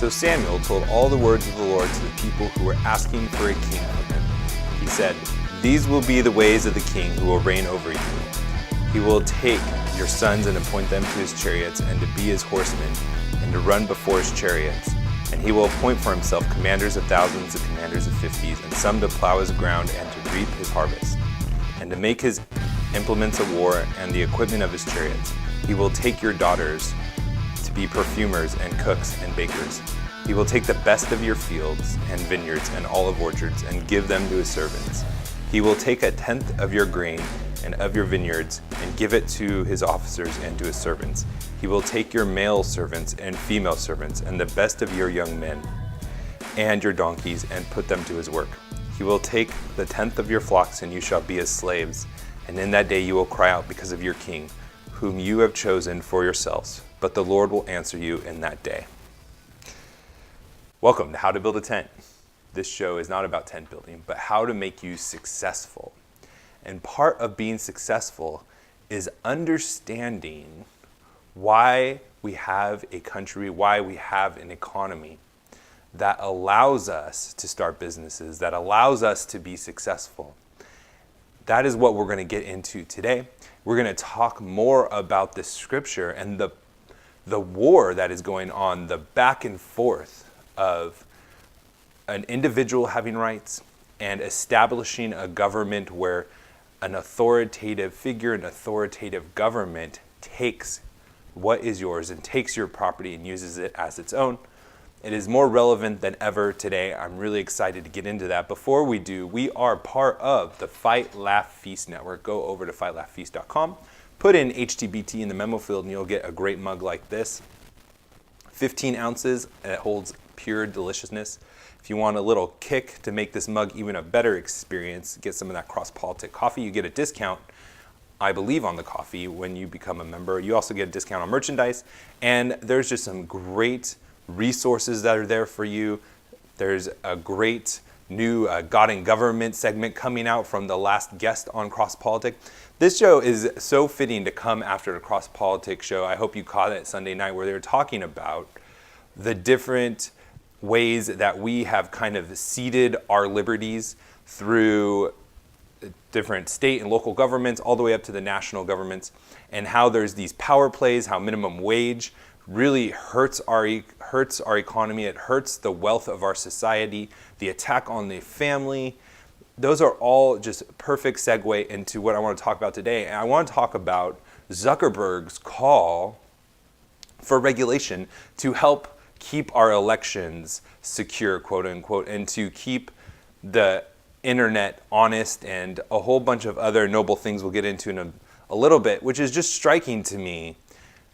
So Samuel told all the words of the Lord to the people who were asking for a king from him. He said, "These will be the ways of the king who will reign over you. He will take your sons and appoint them to his chariots and to be his horsemen and to run before his chariots. And he will appoint for himself commanders of thousands and commanders of fifties, and some to plow his ground and to reap his harvest, and to make his implements of war and the equipment of his chariots. He will take your daughters to be perfumers and cooks and bakers. He will take the best of your fields and vineyards and olive orchards and give them to his servants. He will take 1/10 of your grain and of your vineyards and give it to his officers and to his servants. He will take your male servants and female servants and the best of your young men and your donkeys and put them to his work. He will take the 1/10 of your flocks and you shall be his slaves. And in that day you will cry out because of your king, whom you have chosen for yourselves. But the Lord will answer you in that day." Welcome to How to Build a Tent. This show is not about tent building, but how to make you successful. And part of being successful is understanding why we have a country, why we have an economy that allows us to start businesses, that allows us to be successful. That is what we're going to get into today. We're going to talk more about the scripture and the war that is going on, the back and forth of an individual having rights and establishing a government where an authoritative figure, an authoritative government takes what is yours and takes your property and uses it as its own. It is more relevant than ever today. I'm really excited to get into that. Before we do, we are part of the Fight, Laugh, Feast network. Go over to fightlaughfeast.com, put in HtBT in the memo field, and you'll get a great mug like this. 15 ounces, and it holds pure deliciousness. If you want a little kick to make this mug even a better experience, get some of that cross-politic coffee. You get a discount, I believe, on the coffee when you become a member. You also get a discount on merchandise, and there's just some great resources that are there for you. There's a great new God and Government segment coming out from the last guest on Cross Politic. This show is so fitting to come after the Cross Politic show. I hope you caught it Sunday night, where they were talking about the different ways that we have kind of ceded our liberties through different state and local governments all the way up to the national governments, and how there's these power plays, how minimum wage really hurts our economy, it hurts the wealth of our society, the attack on the family. Those are all just perfect segue into what I want to talk about today. And I want to talk about Zuckerberg's call for regulation to help keep our elections secure, quote unquote, and to keep the internet honest, and a whole bunch of other noble things we'll get into in a little bit, which is just striking to me.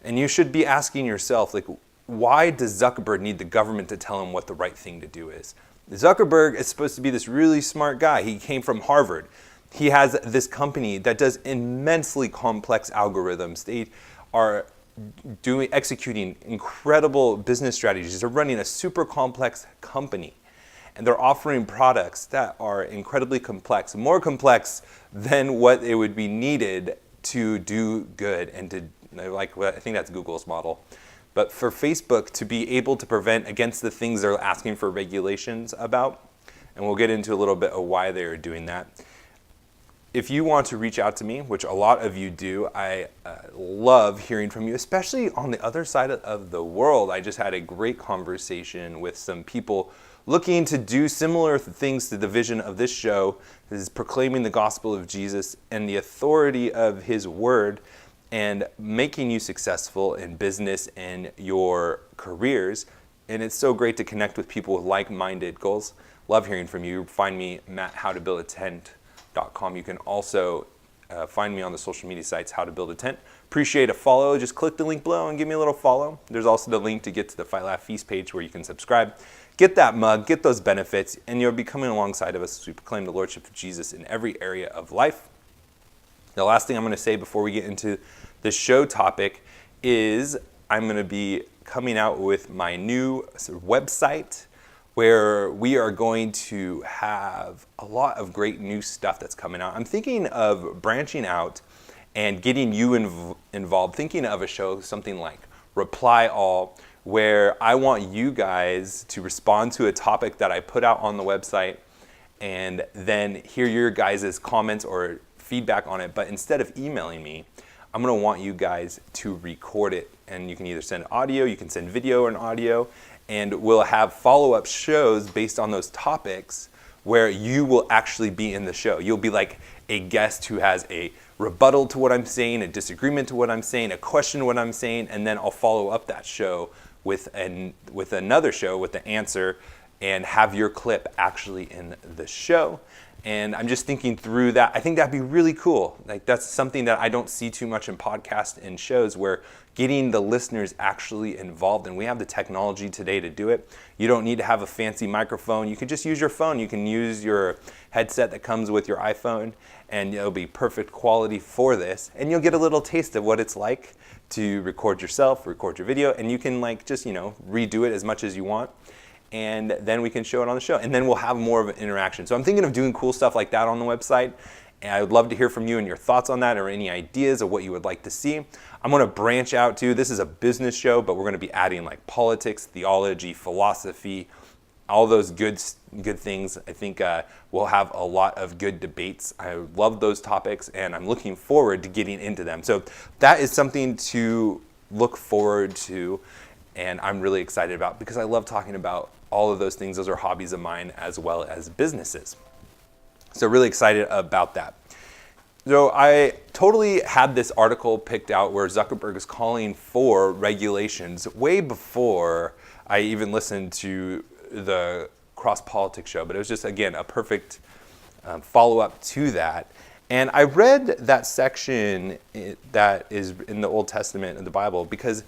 And you should be asking yourself, like, why does Zuckerberg need the government to tell him what the right thing to do is? Zuckerberg is supposed to be this really smart guy. He came from Harvard. He has this company that does immensely complex algorithms. They are executing incredible business strategies. They're running a super complex company, and they're offering products that are incredibly complex, more complex than what it would be needed to do good and to, like, I think that's Google's model. But for Facebook to be able to prevent against the things they're asking for regulations about, and we'll get into a little bit of why they are doing that. If you want to reach out to me, which a lot of you do, I love hearing from you, especially on the other side of the world. I just had a great conversation with some people looking to do similar things to the vision of this show. This is proclaiming the gospel of Jesus and the authority of his word, and making you successful in business and your careers. And it's so great to connect with people with like-minded goals. Love hearing from you. Find me at HowToBuildATent.com. You can also find me on the social media sites, How to Build a Tent. Appreciate a follow. Just click the link below and give me a little follow. There's also the link to get to the Fight Laugh Feast page where you can subscribe. Get that mug, get those benefits, and you'll be coming alongside of us as we proclaim the Lordship of Jesus in every area of life. The last thing I'm going to say before we get into the show topic is I'm going to be coming out with my new website, where we are going to have a lot of great new stuff that's coming out. I'm thinking of branching out and getting you involved, thinking of a show, something like Reply All, where I want you guys to respond to a topic that I put out on the website and then hear your guys' comments or feedback on it. But instead of emailing me, I'm going to want you guys to record it. And you can either send audio, you can send video and audio, and we'll have follow-up shows based on those topics where you will actually be in the show. You'll be like a guest who has a rebuttal to what I'm saying, a disagreement to what I'm saying, a question to what I'm saying, and then I'll follow up that show with another show with the answer and have your clip actually in the show. And I'm just thinking through that. I think that'd be really cool. Like, that's something that I don't see too much in podcasts and shows, where getting the listeners actually involved. And we have the technology today to do it. You don't need to have a fancy microphone. You can just use your phone. You can use your headset that comes with your iPhone, and it'll be perfect quality for this. And you'll get a little taste of what it's like to record yourself, record your video, and you can just redo it as much as you want. And then we can show it on the show, and then we'll have more of an interaction. So I'm thinking of doing cool stuff like that on the website, and I would love to hear from you and your thoughts on that, or any ideas of what you would like to see. I'm going to branch out too. This is a business show, but we're going to be adding like politics, theology, philosophy, all those good things. I think we'll have a lot of good debates. I love those topics, and I'm looking forward to getting into them. So that is something to look forward to, and I'm really excited about, because I love talking about all of those things. Those are hobbies of mine as well as businesses. So really excited about that. So I totally had this article picked out where Zuckerberg is calling for regulations way before I even listened to the Cross Politics show, but it was just, again, a perfect follow-up to that. And I read that section that is in the Old Testament of the Bible, because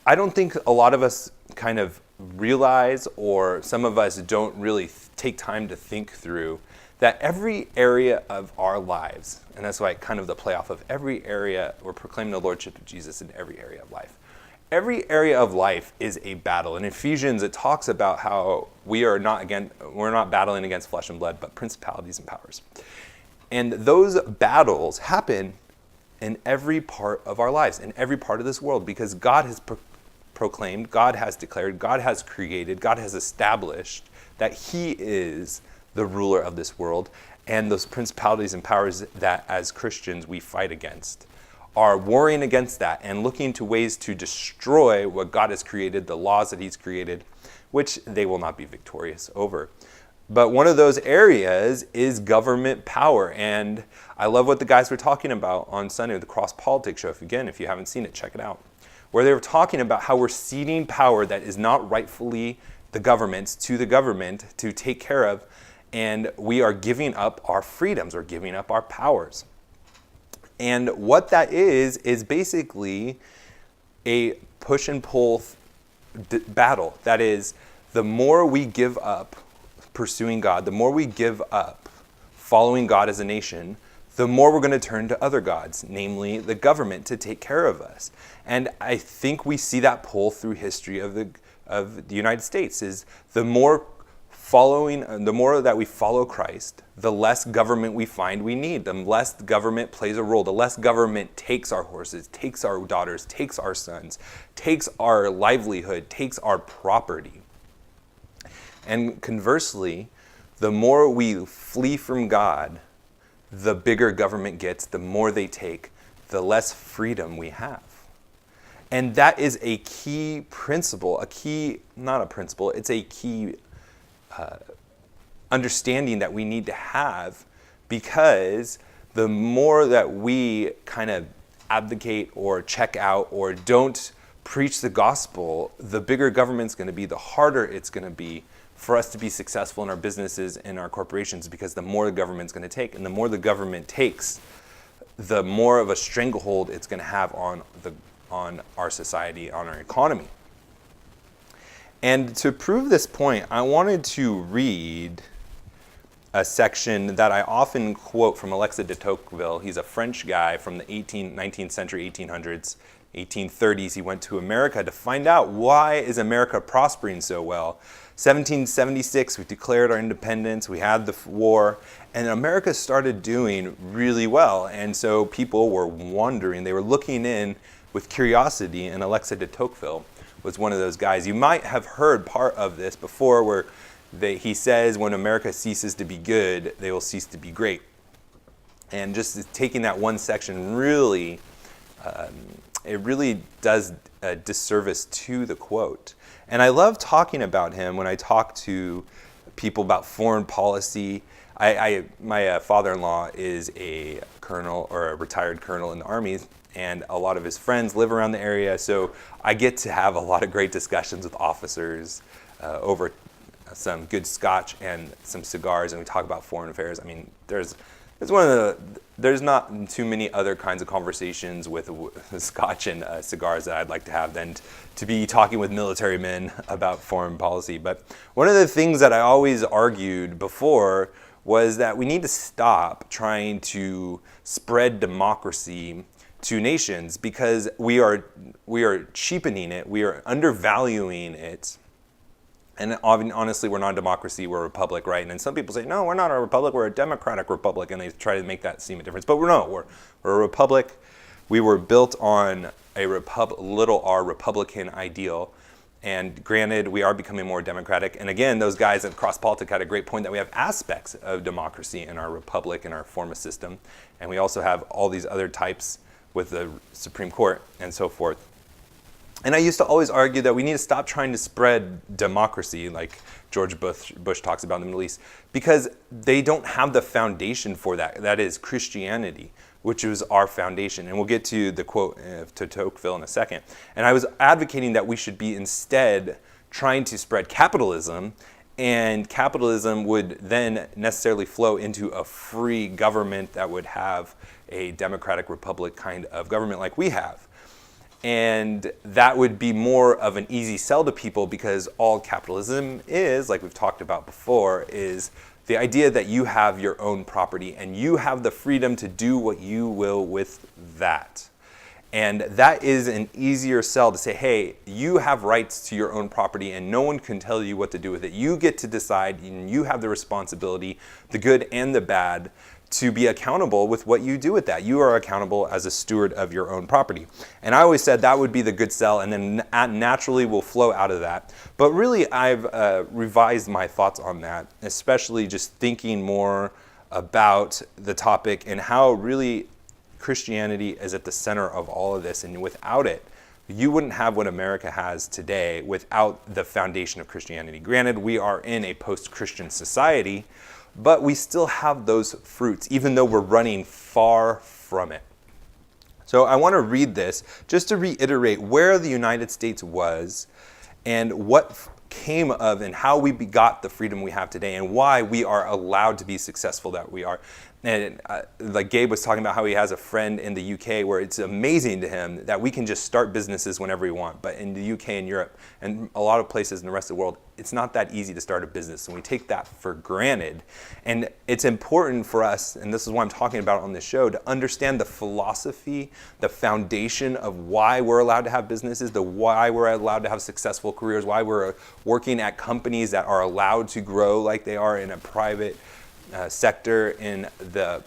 I don't think a lot of us kind of realize, or some of us don't really take time to think through, that every area of our lives, and that's why kind of the play off of every area, we're proclaiming the Lordship of Jesus in every area of life. Every area of life is a battle. In Ephesians, it talks about how we're not battling against flesh and blood, but principalities and powers. And those battles happen in every part of our lives, in every part of this world, because God has proclaimed, God has declared, God has created, God has established that He is the ruler of this world, and those principalities and powers that as Christians we fight against are warring against that and looking to ways to destroy what God has created, the laws that He's created, which they will not be victorious over. But one of those areas is government power, and I love what the guys were talking about on Sunday with the Cross Politics show. If you haven't seen it, check it out, where they were talking about how we're ceding power that is not rightfully the government's to the government to take care of, and we are giving up our freedoms, or giving up our powers. And what that is basically a push and pull battle. That is, the more we give up pursuing God, the more we give up following God as a nation, the more we're going to turn to other gods, namely the government, to take care of us. And I think we see that pull through history of the United States. Is the more that we follow Christ, the less government we find we need, the less government plays a role, the less government takes our horses, takes our daughters, takes our sons, takes our livelihood, takes our property. And conversely, the more we flee from God, the bigger government gets, the more they take, the less freedom we have. And that is a key principle, it's a key understanding that we need to have, because the more that we kind of abdicate or check out or don't preach the gospel, the bigger government's going to be, the harder it's going to be for us to be successful in our businesses and our corporations, because the more the government's going to take, and the more the government takes, the more of a stranglehold it's going to have on our society, on our economy. And to prove this point, I wanted to read a section that I often quote from Alexis de Tocqueville. He's a French guy from the 19th century, 1800s, 1830s. He went to America to find out, why is America prospering so well? 1776, we declared our independence, we had the war, and America started doing really well. And so people were wondering, they were looking in with curiosity, and Alexis de Tocqueville was one of those guys. You might have heard part of this before where he says, when America ceases to be good, they will cease to be great. And just taking that one section really, it really does a disservice to the quote. And I love talking about him when I talk to people about foreign policy. My father-in-law is a colonel or a retired colonel in the Army, and a lot of his friends live around the area, so I get to have a lot of great discussions with officers over some good scotch and some cigars, and we talk about foreign affairs. I mean, there's not too many other kinds of conversations with scotch and cigars that I'd like to have than to be talking with military men about foreign policy. But one of the things that I always argued before was that we need to stop trying to spread democracy to nations, because we are cheapening it, we are undervaluing it. And honestly, we're not a democracy, we're a republic, right? And then some people say, no, we're not a republic, we're a democratic republic, and they try to make that seem a difference. But we're a republic. We were built on a little r Republican ideal. And granted, we are becoming more democratic. And again, those guys at Cross Politic had a great point that we have aspects of democracy in our republic, in our form of system. And we also have all these other types with the Supreme Court and so forth. And I used to always argue that we need to stop trying to spread democracy, like George Bush talks about in the Middle East, because they don't have the foundation for that. That is Christianity, which is our foundation. And we'll get to the quote to Tocqueville in a second. And I was advocating that we should be instead trying to spread capitalism, and capitalism would then necessarily flow into a free government that would have a democratic republic kind of government like we have. And that would be more of an easy sell to people, because all capitalism is, like we've talked about before, is the idea that you have your own property and you have the freedom to do what you will with that. And that is an easier sell to say, hey, you have rights to your own property and no one can tell you what to do with it. You get to decide, and you have the responsibility, the good and the bad, to be accountable with what you do with that. You are accountable as a steward of your own property. And I always said that would be the good sell, and then naturally will flow out of that. But really, I've revised my thoughts on that, especially just thinking more about the topic and how really Christianity is at the center of all of this. And without it, you wouldn't have what America has today without the foundation of Christianity. Granted, we are in a post-Christian society, but we still have those fruits, even though we're running far from it. So I want to read this just to reiterate where the United States was and what came of and how we got the freedom we have today and why we are allowed to be successful that we are. And like Gabe was talking about how he has a friend in the UK where it's amazing to him that we can just start businesses whenever we want. But in the UK and Europe and a lot of places in the rest of the world, it's not that easy to start a business. And we take that for granted. And it's important for us, and this is what I'm talking about on this show, to understand the philosophy, the foundation of why we're allowed to have businesses, why we're allowed to have successful careers, why we're working at companies that are allowed to grow like they are in a private sector in the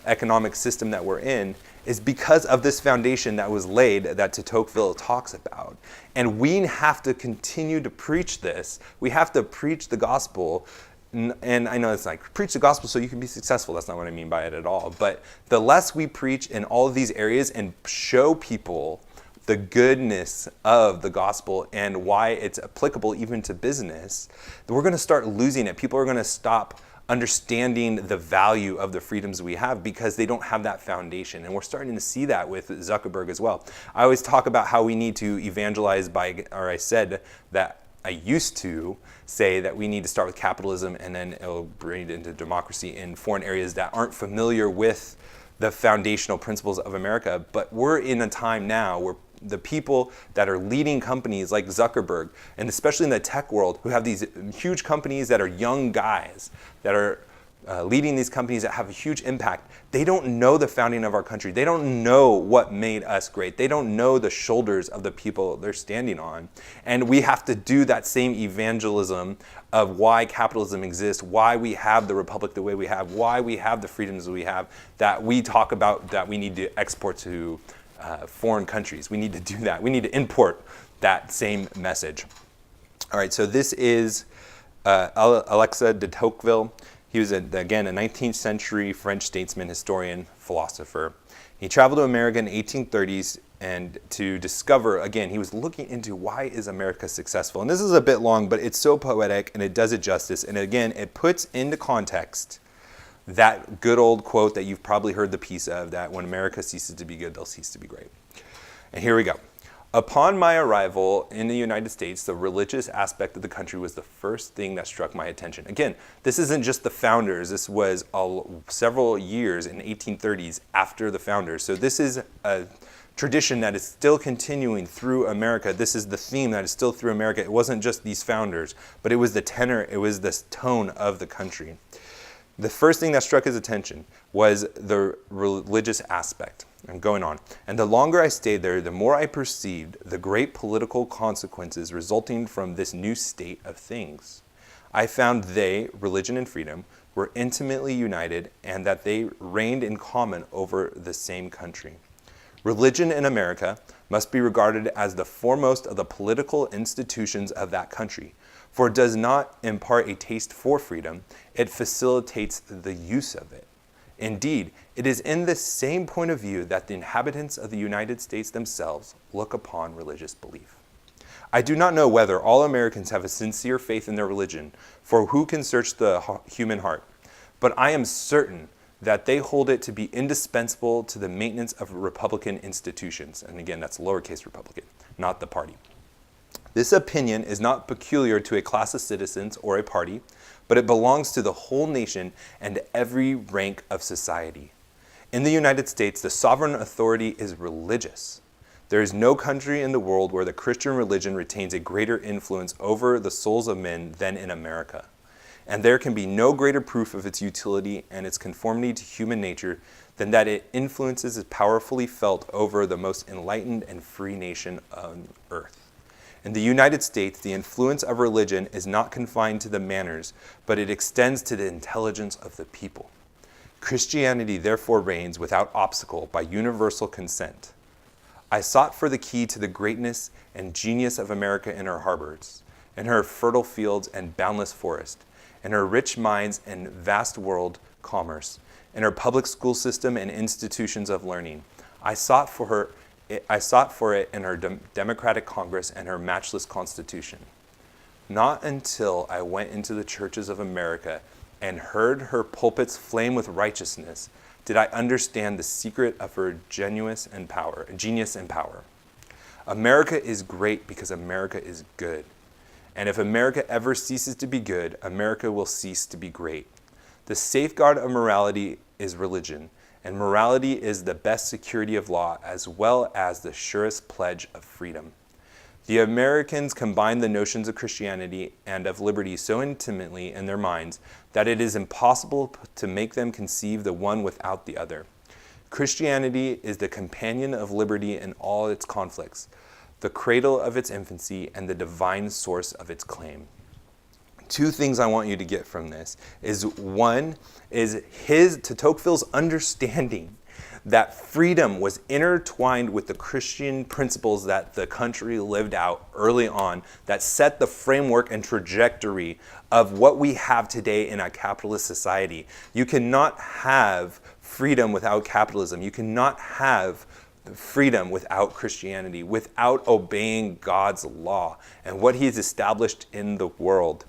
economic system that we're in, is because of this foundation that was laid that Tocqueville talks about. And we have to continue to preach this. We have to preach the gospel. And I know it's like, preach the gospel so you can be successful. That's not what I mean by it at all. But the less we preach in all of these areas and show people the goodness of the gospel and why it's applicable even to business, we're going to start losing it. People are going to stop understanding the value of the freedoms we have because they don't have that foundation. And we're starting to see that with Zuckerberg as well. I always talk about how we need to evangelize I said that I used to say that we need to start with capitalism and then it'll bring it into democracy in foreign areas that aren't familiar with the foundational principles of America. But we're in a time now where the people that are leading companies like Zuckerberg, and especially in the tech world, who have these huge companies that are young guys that are leading these companies that have a huge impact, they don't know the founding of our country. They don't know what made us great. They don't know the shoulders of the people they're standing on. And we have to do that same evangelism of why capitalism exists, why we have the republic the way we have, why we have the freedoms we have, that we talk about that we need to export to foreign countries. We need to do that. We need to import that same message. All right, so this is Alexis de Tocqueville. He was, again, a 19th century French statesman, historian, philosopher. He traveled to America in the 1830s and to discover, again, he was looking into why is America successful. And this is a bit long, but it's so poetic and it does it justice. And again, it puts into context that good old quote that you've probably heard the piece of, that when America ceases to be good, they'll cease to be great. And here we go. Upon my arrival in the United States, the religious aspect of the country was the first thing that struck my attention. Again, this isn't just the founders. This was several years in the 1830s after the founders. So this is a tradition that is still continuing through America. This is the theme that is still through America. It wasn't just these founders, but it was the tenor, it was the tone of the country. The first thing that struck his attention was the religious aspect. I'm going on. And the longer I stayed there, the more I perceived the great political consequences resulting from this new state of things. I found they, religion and freedom, were intimately united and that they reigned in common over the same country. Religion in America must be regarded as the foremost of the political institutions of that country, for it does not impart a taste for freedom, it facilitates the use of it. Indeed, it is in this same point of view that the inhabitants of the United States themselves look upon religious belief. I do not know whether all Americans have a sincere faith in their religion, for who can search the human heart? But I am certain that they hold it to be indispensable to the maintenance of Republican institutions. And again, that's lowercase Republican, not the party. This opinion is not peculiar to a class of citizens or a party, but it belongs to the whole nation and every rank of society. In the United States, the sovereign authority is religious. There is no country in the world where the Christian religion retains a greater influence over the souls of men than in America. And there can be no greater proof of its utility and its conformity to human nature than that it influences is powerfully felt over the most enlightened and free nation on earth. In the United States, the influence of religion is not confined to the manners, but it extends to the intelligence of the people. Christianity therefore reigns without obstacle by universal consent. I sought for the key to the greatness and genius of America in her harbors, in her fertile fields and boundless forest, in her rich mines and vast world commerce, in her public school system and institutions of learning. I sought for it in her democratic Congress and her matchless Constitution. Not until I went into the churches of America and heard her pulpits flame with righteousness did I understand the secret of her genius and power. America is great because America is good. And if America ever ceases to be good, America will cease to be great. The safeguard of morality is religion, and morality is the best security of law as well as the surest pledge of freedom. The Americans combine the notions of Christianity and of liberty so intimately in their minds that it is impossible to make them conceive the one without the other. Christianity is the companion of liberty in all its conflicts, the cradle of its infancy, and the divine source of its claim. Two things I want you to get from this is, one is Tocqueville's understanding that freedom was intertwined with the Christian principles that the country lived out early on that set the framework and trajectory of what we have today in a capitalist society. You cannot have freedom without capitalism. You cannot have freedom without Christianity, without obeying God's law and what He's established in the world.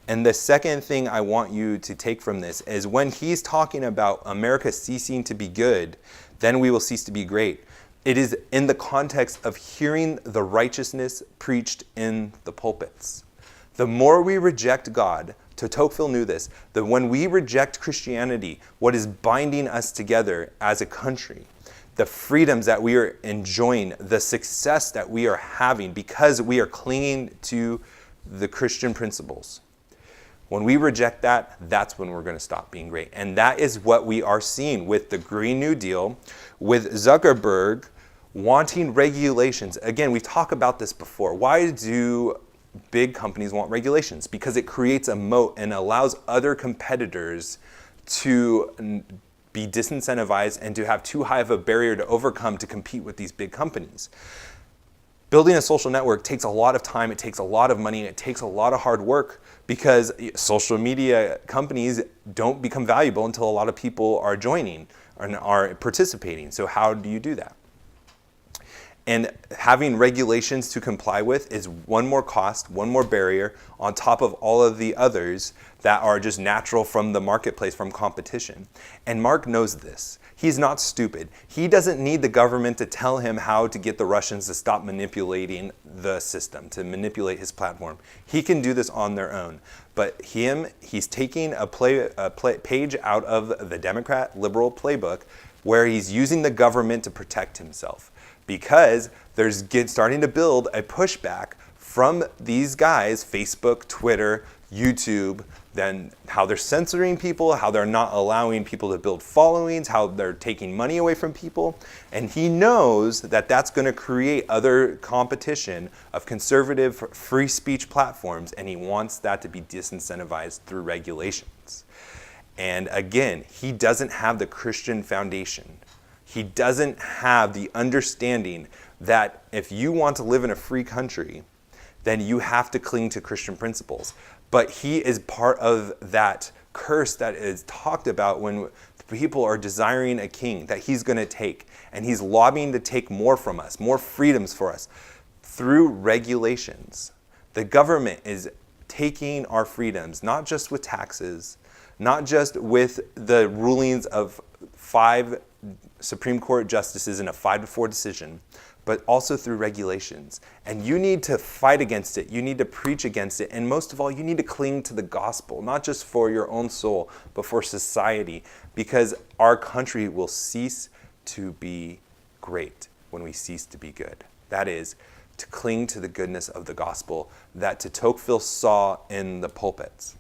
And the second thing I want you to take from this is when he's talking about America ceasing to be good, then we will cease to be great. It is in the context of hearing the righteousness preached in the pulpits. The more we reject God, Tocqueville knew this, that when we reject Christianity, what is binding us together as a country, the freedoms that we are enjoying, the success that we are having because we are clinging to the Christian principles. When we reject that, that's when we're going to stop being great. And that is what we are seeing with the Green New Deal, with Zuckerberg wanting regulations. Again, we've talked about this before. Why do big companies want regulations? Because it creates a moat and allows other competitors to be disincentivized and to have too high of a barrier to overcome to compete with these big companies. Building a social network takes a lot of time, it takes a lot of money, and it takes a lot of hard work because social media companies don't become valuable until a lot of people are joining and are participating. So how do you do that? And having regulations to comply with is one more cost, one more barrier on top of all of the others that are just natural from the marketplace, from competition. And Mark knows this. He's not stupid. He doesn't need the government to tell him how to get the Russians to stop manipulating the system, to manipulate his platform. He can do this on their own. But he's taking a page out of the Democrat liberal playbook where he's using the government to protect himself. Because there's starting to build a pushback from these guys, Facebook, Twitter, YouTube, then how they're censoring people, how they're not allowing people to build followings, how they're taking money away from people. And he knows that that's going to create other competition of conservative free speech platforms, and he wants that to be disincentivized through regulations. And again, he doesn't have the Christian foundation. He doesn't have the understanding that if you want to live in a free country, then you have to cling to Christian principles. But he is part of that curse that is talked about when people are desiring a king that he's going to take. And he's lobbying to take more from us, more freedoms for us through regulations. The government is taking our freedoms, not just with taxes, not just with the rulings of 5 Supreme Court justices in a 5-4 decision, but also through regulations. And you need to fight against it. You need to preach against it. And most of all, you need to cling to the gospel, not just for your own soul, but for society, because our country will cease to be great when we cease to be good. That is, to cling to the goodness of the gospel that de Tocqueville saw in the pulpits.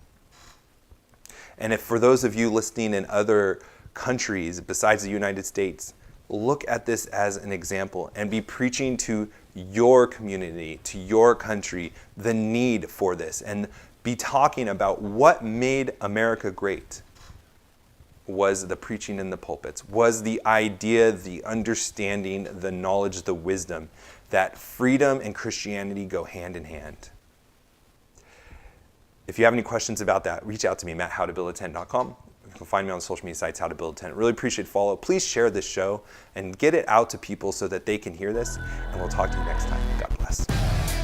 And if for those of you listening in other countries besides the United States, look at this as an example and be preaching to your community, to your country, the need for this, and be talking about what made America great. Was the preaching in the pulpits, was the idea, the understanding, the knowledge, the wisdom that freedom and Christianity go hand in hand. If you have any questions about that, reach out to me, matt@howtobuildatent.com. You can find me on social media sites, How to Build a Tent. Really appreciate follow. Please share this show and get it out to people so that they can hear this. And we'll talk to you next time. God bless.